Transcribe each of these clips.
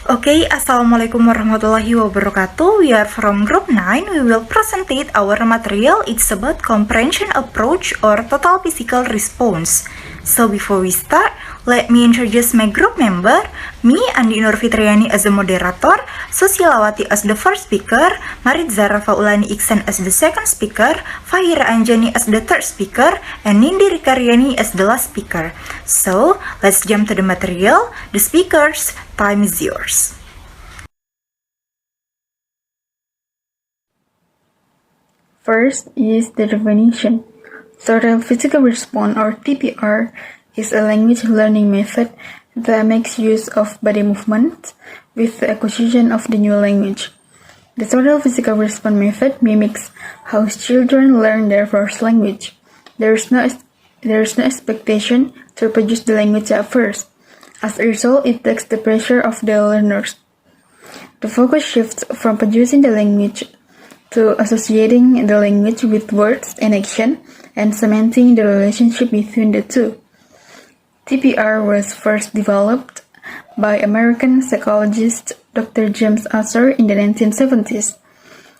Okay, Assalamualaikum warahmatullahi wabarakatuh. We are from group 9. We will present our material. It's about comprehension approach or total physical response. So before we start, let me introduce my group member. Me, Andi Nur Fitriani as the moderator, Susilawati as the first speaker, Marit Zara Faulani Iksan as the second speaker, Fahira Anjani as the third speaker, and Nindi Rikaryani as the last speaker. So, let's jump to the material. The speakers, time is yours. First is the definition. Total Physical Response or TPR is a language learning method that makes use of body movement with the acquisition of the new language. The Total Physical Response method mimics how children learn their first language. There is no expectation to produce the language at first. As a result, it takes the pressure off the learners. The focus shifts from producing the language to associating the language with words and action and cementing the relationship between the two. TPR was first developed by American psychologist Dr. James Asser in the 1970s.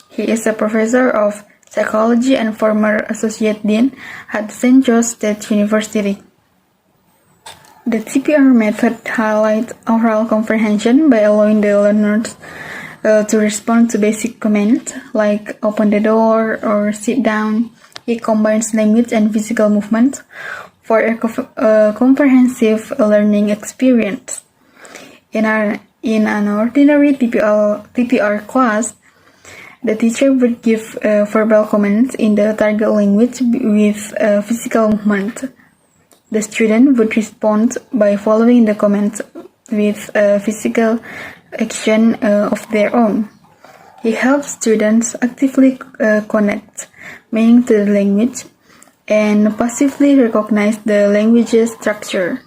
He is a professor of psychology and former associate dean at St. Joe's State University. The TPR method highlights oral comprehension by allowing the learners to respond to basic commands like open the door or sit down. It combines language and physical movement for a comprehensive learning experience. In an ordinary TPR class, the teacher would give verbal commands in the target language with physical movement. The student would respond by following the commands with physical action of their own. It helps students actively connect meaning to the language and passively recognize the language's structure.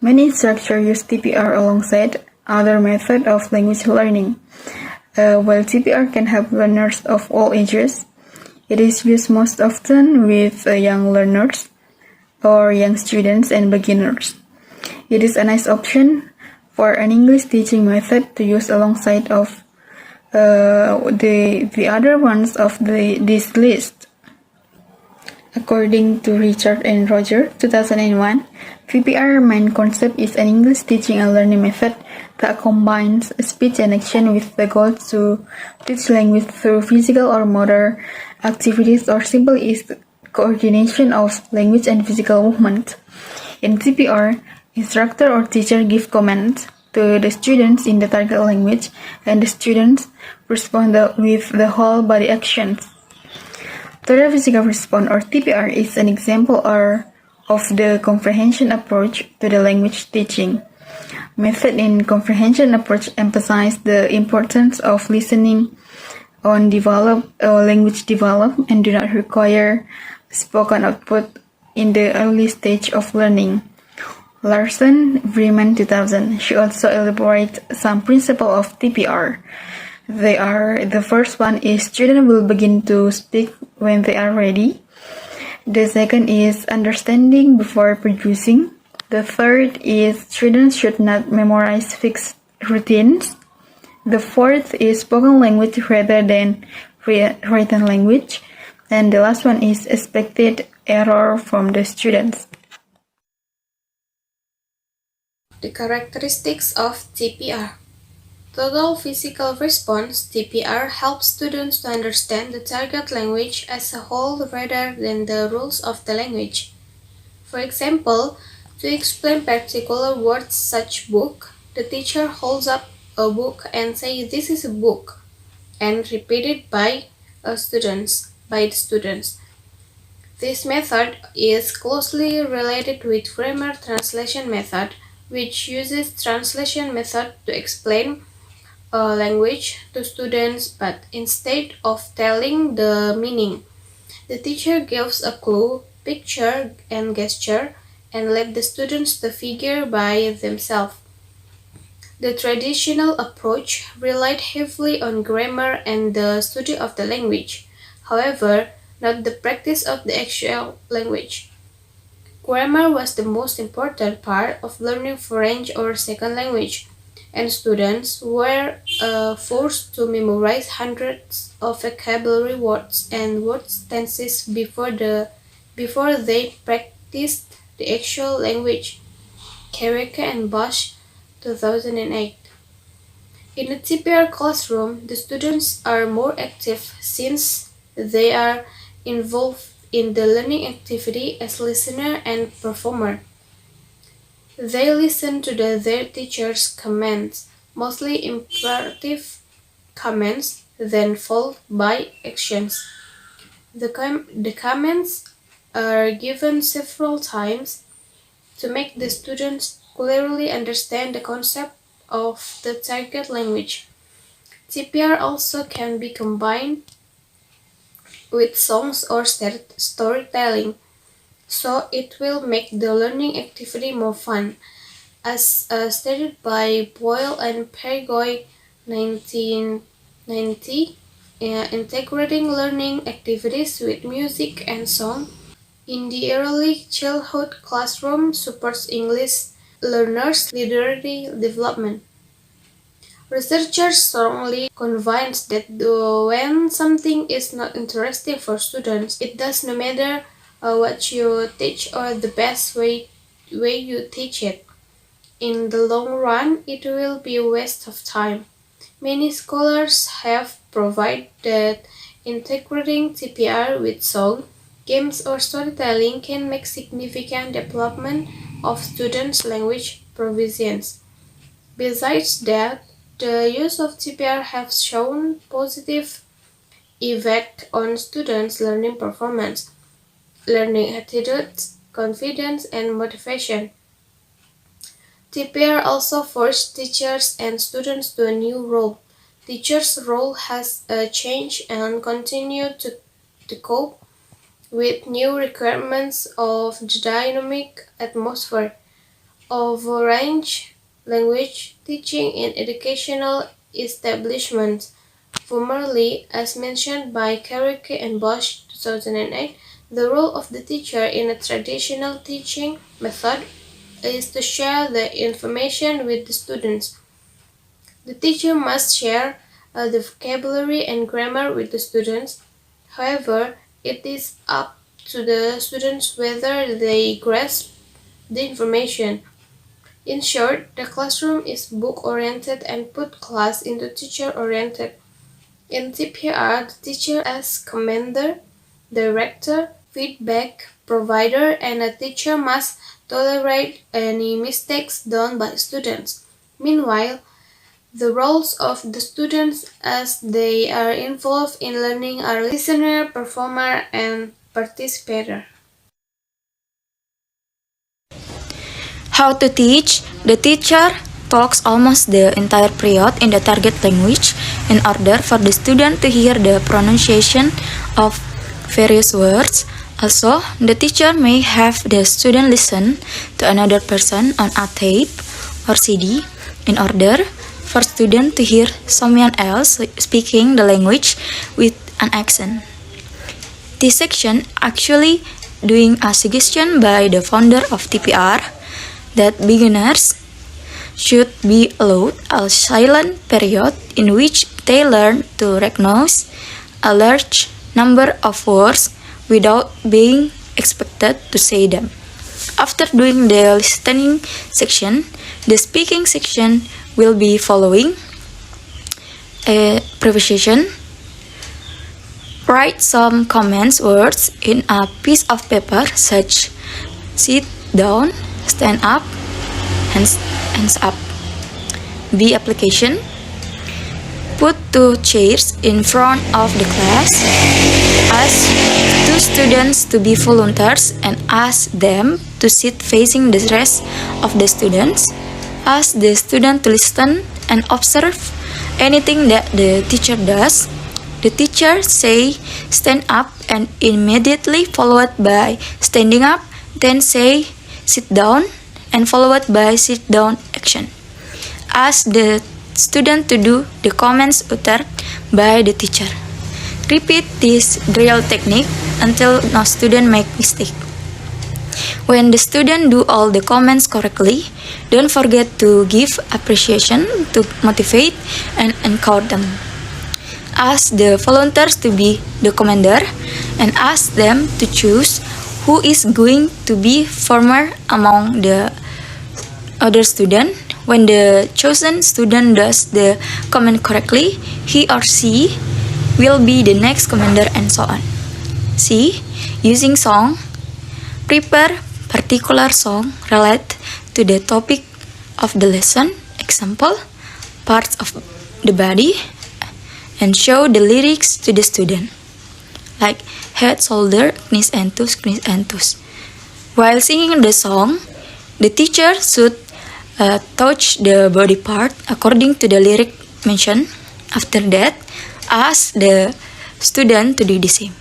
Many instructors use TPR alongside other methods of language learning. While TPR can help learners of all ages, it is used most often with young learners or young students and beginners. It is a nice option for an English teaching method to use alongside of the other ones of this list. According to Richard and Roger, 2001, TPR main concept is an English teaching and learning method that combines speech and action with the goal to teach language through physical or motor activities, or simply is coordination of language and physical movement. In TPR, instructor or teacher give commands to the students in the target language, and the students respond with the whole body actions. Total Physical Response or TPR is an example of the comprehension approach to the language teaching. Method in comprehension approach emphasize the importance of listening on language development and do not require spoken output in the early stage of learning. Larson, Freeman, 2000. She also elaborates some principles of TPR. The first one is students will begin to speak when they are ready. The second is understanding before producing. The third is students should not memorize fixed routines. The fourth is spoken language rather than written language. And the last one is expected error from the students. The characteristics of TPR. Total Physical Response (TPR) helps students to understand the target language as a whole rather than the rules of the language. For example, to explain particular words such book, the teacher holds up a book and says this is a book, and repeated by the students. This method is closely related with grammar translation method, which uses translation method to explain a language to students, but instead of telling the meaning, the teacher gives a clue, picture, and gesture, and let the students to figure by themselves. The traditional approach relied heavily on grammar and the study of the language, however, not the practice of the actual language. Grammar was the most important part of learning French or second language. and students were forced to memorize hundreds of vocabulary words and word tenses before they practiced the actual language. Karaka and Bosch, 2008. In a TPR classroom, the students are more active since they are involved in the learning activity as listener and performer. They listen to their teacher's commands, mostly imperative commands, then followed by actions. The commands are given several times to make the students clearly understand the concept of the target language. TPR also can be combined with songs or storytelling, so it will make the learning activity more fun. As stated by Boyle and Perigoy 1990, integrating learning activities with music and song in the early childhood classroom supports English learners' literary development. Researchers strongly convinced that when something is not interesting for students, it does not matter what you teach or the best way you teach it. In the long run, it will be a waste of time. Many scholars have provided that integrating TPR with song, games or storytelling can make significant development of students' language proficiency. Besides that, the use of TPR has shown positive effect on students' learning performance, learning attitudes, confidence, and motivation. TPR also forced teachers and students to a new role. Teachers' role has changed and continue to cope with new requirements of the dynamic atmosphere of a range language teaching in educational establishments. Formerly, as mentioned by Karike and Bosch 2008, the role of the teacher in a traditional teaching method is to share the information with the students. The teacher must share the vocabulary and grammar with the students. However, it is up to the students whether they grasp the information. In short, the classroom is book-oriented and put class into teacher-oriented. In TPR, the teacher as commander, director, feedback provider, and a teacher must tolerate any mistakes done by students. Meanwhile, the roles of the students as they are involved in learning are listener, performer, and participator. How to teach? The teacher talks almost the entire period in the target language in order for the student to hear the pronunciation of various words. Also, the teacher may have the student listen to another person on a tape or CD in order for student to hear someone else speaking the language with an accent. This section actually doing a suggestion by the founder of TPR that beginners should be allowed a silent period in which they learn to recognize a large number of words without being expected to say them. After doing the listening section, the speaking section will be following. A preposition. Write some comments words in a piece of paper such sit down, stand up, hands up. B. Application. Put 2 chairs in front of the class. Ask 2 students to be volunteers and ask them to sit facing the rest of the students. Ask the student to listen and observe anything that the teacher does. The teacher say stand up and immediately followed by standing up, then say sit down and followed by sit down action. Ask the student to do the comments uttered by the teacher. Repeat this drill technique until no student make mistake. When the student do all the comments correctly, Don't forget to give appreciation to motivate and encourage them. Ask the volunteers to be the commander and ask them to choose who is going to be former among the other student. When the chosen student does the command correctly, he or she will be the next commander and so on. C. Using song. Prepare particular song related to the topic of the lesson, example, parts of the body, and show the lyrics to the student, like head, shoulder, knees and toes, knees and toes. While singing the song, the teacher should touch the body part according to the lyric mentioned. After that, ask the student to do the same.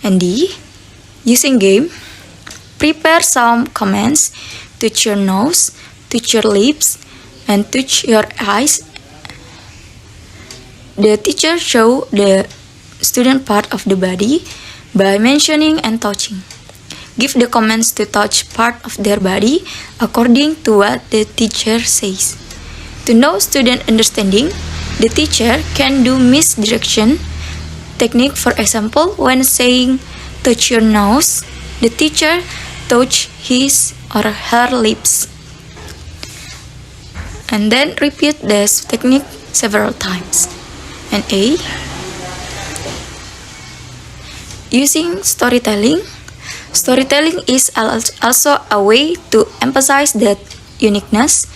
And D. Using game. Prepare some commands. Touch your nose, touch your lips, and touch your eyes. The teacher show the student part of the body by mentioning and touching. Give the commands to touch part of their body according to what the teacher says. To know student understanding, the teacher can do misdirection technique. For example, when saying touch your nose, the teacher touch his or her lips. And then repeat this technique several times. And A. Using storytelling. Storytelling is also a way to emphasize the uniqueness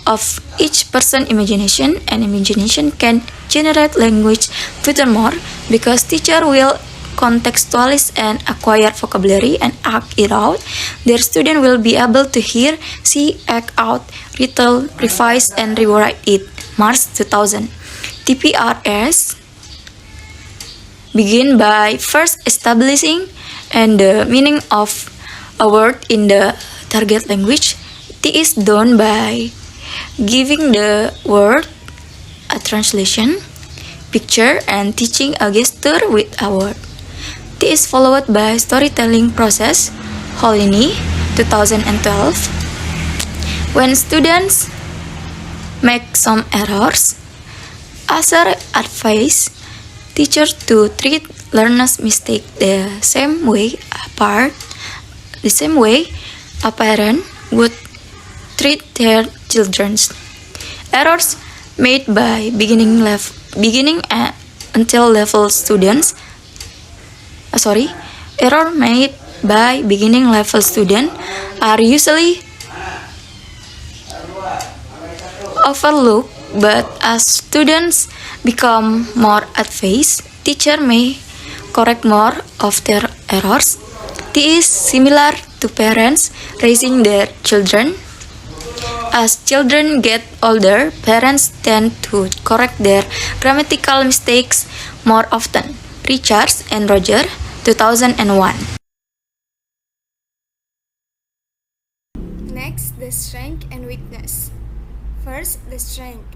of each person's imagination, and imagination can generate language. Furthermore, because teacher will contextualize and acquire vocabulary and act it out, their student will be able to hear, see, act out, retell, revise, and rewrite it. March 2000. TPRS begin by first establishing and the meaning of a word in the target language. T is done by giving the word a translation, picture, and teaching a gesture with a word. T is followed by storytelling process, Holini, 2012. When students make some errors, Asar advise teachers to treat learners' mistake the same way a parent would treat their children's. Errors made by beginning until level students. Error made by beginning level students are usually overlooked, but as students become more advanced, teacher may correct more of their errors. This is similar to parents raising their children. As children get older, parents tend to correct their grammatical mistakes more often. Richards and Roger, 2001. Next, the strength and weakness. First, the strength.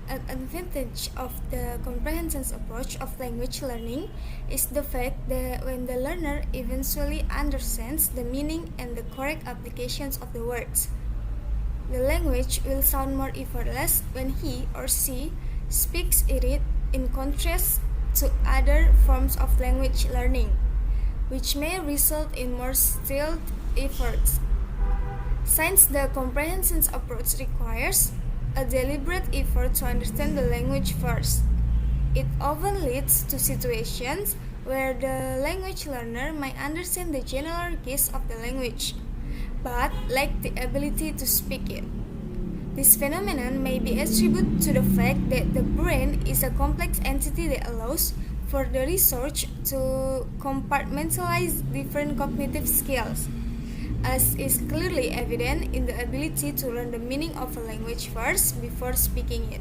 An advantage of the comprehension approach of language learning is the fact that when the learner eventually understands the meaning and the correct applications of the words, the language will sound more effortless when he or she speaks it in contrast to other forms of language learning, which may result in more skilled efforts. Since the comprehension approach requires a deliberate effort to understand the language first, it often leads to situations where the language learner might understand the general gist of the language, but lack the ability to speak it. This phenomenon may be attributed to the fact that the brain is a complex entity that allows for the research to compartmentalize different cognitive skills, as is clearly evident in the ability to learn the meaning of a language first before speaking it.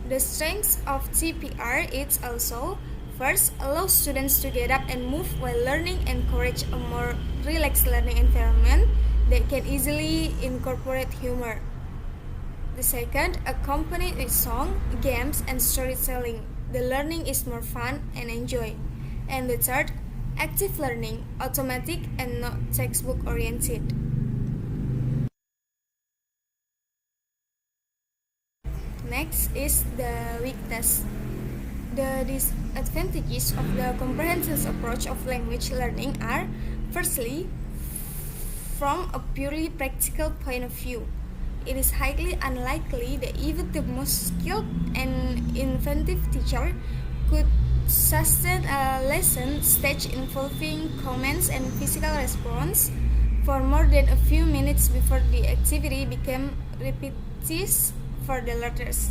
The strengths of TPR is also, first, allow students to get up and move while learning and encourage a more relaxed learning environment that can easily incorporate humor. The second, accompanied with song, games, and storytelling, the learning is more fun and enjoy. And the third, active learning, automatic and not textbook oriented. is the weakness. The disadvantages of the comprehension approach of language learning are, firstly, from a purely practical point of view, it is highly unlikely that even the most skilled and inventive teacher could sustain a lesson stage involving comments and physical response for more than a few minutes before the activity became repetitious for the learners.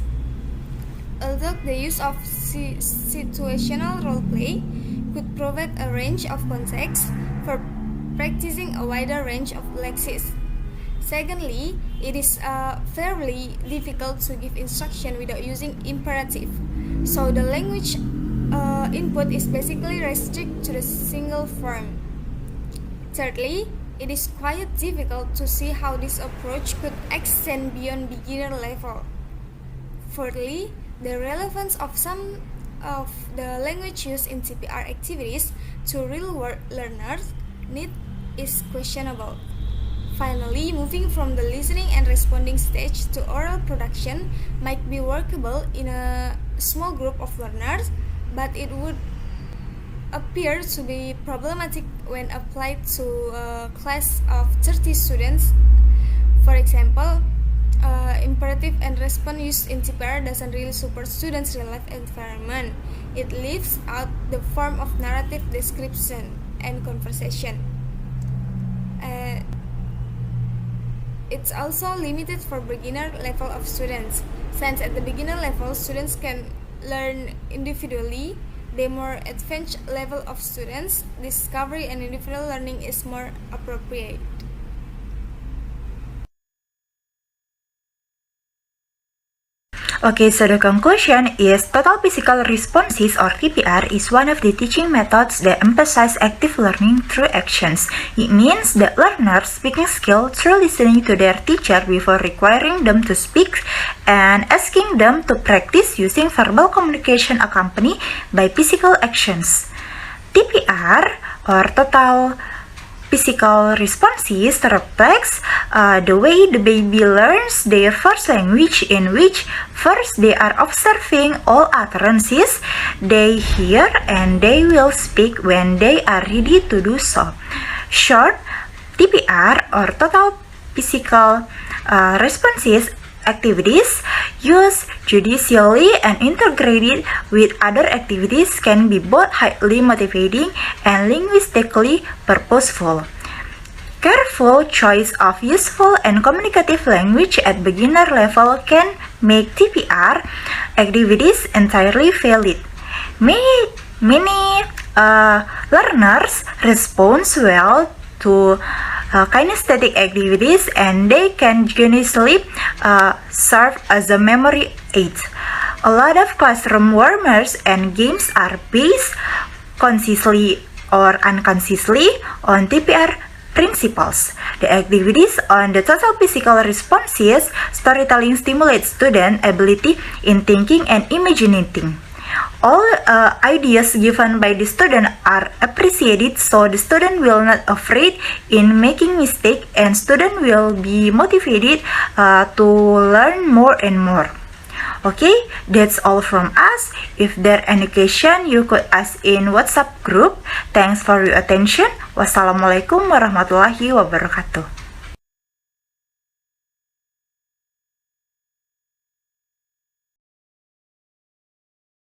Although the use of situational role play could provide a range of contexts for practicing a wider range of lexis. Secondly, it is fairly difficult to give instruction without using imperative, so the language input is basically restricted to the single form. Thirdly, it is quite difficult to see how this approach could extend beyond beginner level. Fourthly, the relevance of some of the language used in TPR activities to real-world learners' need is questionable. Finally, moving from the listening and responding stage to oral production might be workable in a small group of learners, but it would appear to be problematic when applied to a class of 30 students. For example, imperative and response used in TPR doesn't really support students' real-life environment. It leaves out the form of narrative description and conversation. It's also limited for beginner level of students, since at the beginner level, students can learn individually. The more advanced level of students, discovery and individual learning is more appropriate. Okay, so the conclusion is total physical responses or TPR is one of the teaching methods that emphasize active learning through actions. It means that learners speaking skill through listening to their teacher before requiring them to speak and asking them to practice using verbal communication accompanied by physical actions. TPR or total physical responses reflects the way the baby learns their first language, in which first they are observing all utterances they hear and they will speak when they are ready to do so. Short, TPR or total physical responses activities used judicially and integrated with other activities can be both highly motivating and linguistically purposeful. Careful choice of useful and communicative language at beginner level can make TPR activities entirely valid. Many learners respond well to kinesthetic activities and they can generously serve as a memory aid. A lot of classroom warmers and games are based consciously or unconsciously on TPR principles. The activities on the total physical responses storytelling stimulates student ability in thinking and imagining. All ideas given by the student are appreciated, so the student will not afraid in making mistake and student will be motivated to learn more and more. Okay, that's all from us. If there any question, you could ask in WhatsApp group. Thanks for your attention. Wassalamualaikum warahmatullahi wabarakatuh.